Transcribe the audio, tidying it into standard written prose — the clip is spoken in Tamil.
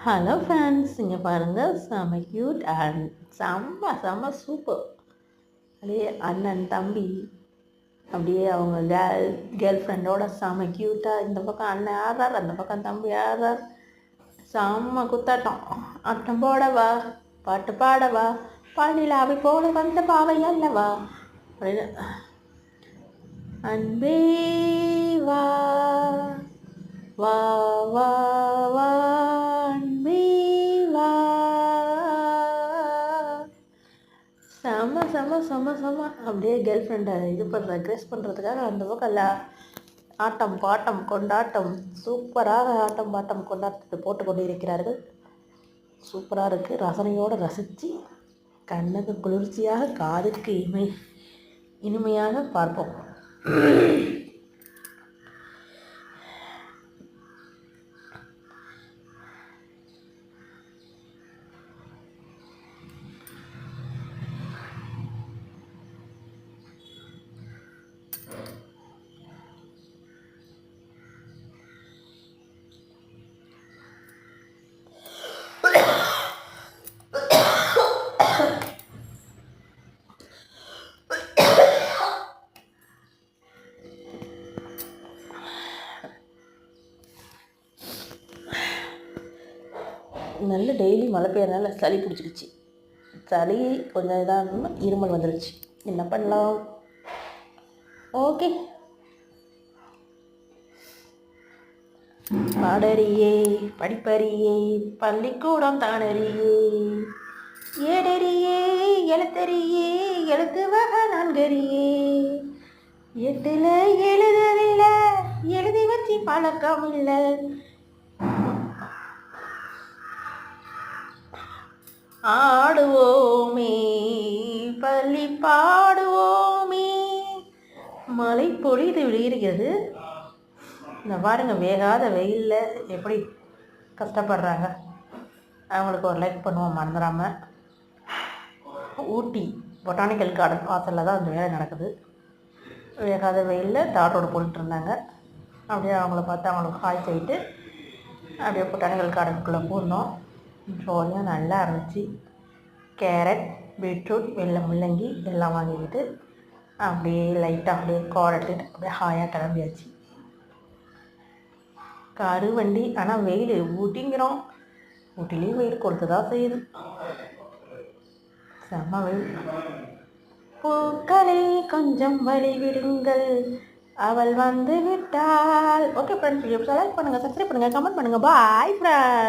ஹலோ ஃப்ரெண்ட்ஸ், இங்கே பாருங்கள், செம்ம க்யூட் அண்ட் செம்ம செம்ம சூப்பர். அப்படியே அண்ணன் தம்பி அப்படியே அவங்க கேர்ள் ஃப்ரெண்டோட செம்ம க்யூட்டாக இந்த பக்கம் அண்ணன் ஆடுறார், அந்த பக்கம் தம்பி ஆடுறார். செம்ம குத்தாட்டம். ஆட்டம் போடவா, பாட்டு பாடவா, பாலிலாவை போல வந்த பாவை அல்லவா அப்படின்னு. அன்பே வா வா வா வா அன்பே வா. செம்ம செம்ம செம்ம செம்ம அப்படியே கேர்ள் ஃப்ரெண்டை இது பண்ணுற க்ரெஸ் பண்ணுறதுக்காக அந்த பக்கம் ஆட்டம் பாட்டம் கொண்டாட்டம் சூப்பராக ஆட்டம் பாட்டம் கொண்டாட்டத்தை போட்டு கொண்டு இருக்கிறார்கள். சூப்பராக இருக்குது. ரசனையோடு ரசித்து கண்ணுக்கு குளிர்ச்சியாக காதுக்கு இனிமையாக பார்ப்போம். நல்ல டெய்லி மழை பெய்யறதுனால சளி பிடிச்சிக்கிச்சு. சளி கொஞ்சம் இதாக இருந்தோம்னா இருமல் வந்துடுச்சு. என்ன பண்ணலாம்? ஓகே. பாடறியே படிப்பறியே பள்ளிக்கூடம் தானறியே ஏடறியே எழுத்தறியே எழுத்து வகை நான்கறியே 8ல் எழுதவில்லை எழுதி வச்சு பழக்கம் இல்லை. ஆடுவோமே பள்ளி பாடுவோமே. மழை பொழிது விழுகிறது. இந்த பாருங்க, வேகாத வெயிலில் எப்படி கஷ்டப்படுறாங்க. அவங்களுக்கு ஒரு லைக் பண்ணுவோம் மறந்துடாமல். ஊட்டி பொட்டானிக்கல் கார்டன் வாசலில் தான் அந்த வேலை நடக்குது. வேகாத வெயிலில் தார் ரோடு போட்டுருந்தாங்க. அப்படியே அவங்கள பார்த்து அவங்களுக்கு ஹாய் சொல்லிட்டு அப்படியே பொட்டானிக்கல் கார்டனுக்குள்ளே போனோம். ஜோலியாக நல்லா இருந்துச்சு. கேரட், பீட்ரூட், வெள்ளை முள்ளங்கி எல்லாம் வாங்கிக்கிட்டு அப்படியே லைட்டாக அப்படியே கோரட்டுட்டு அப்படியே ஹாயாக கிளம்பியாச்சு. காரு வண்டி. ஆனால் வெயில் ஊட்டிங்கிறோம், ஊட்டிலையும் வெயில் கொடுத்து தான் செய்யுது. செம்ம வெயில். பூக்களே கொஞ்சம் வழி விடுங்கள், அவள் வந்து விட்டாள். ஓகே ஃப்ரெண்ட்ஸ், வீடியோ லைக் பண்ணுங்கள், சப்ஸ்கிரைப் பண்ணுங்கள், கமெண்ட் பண்ணுங்கள். Bye friends.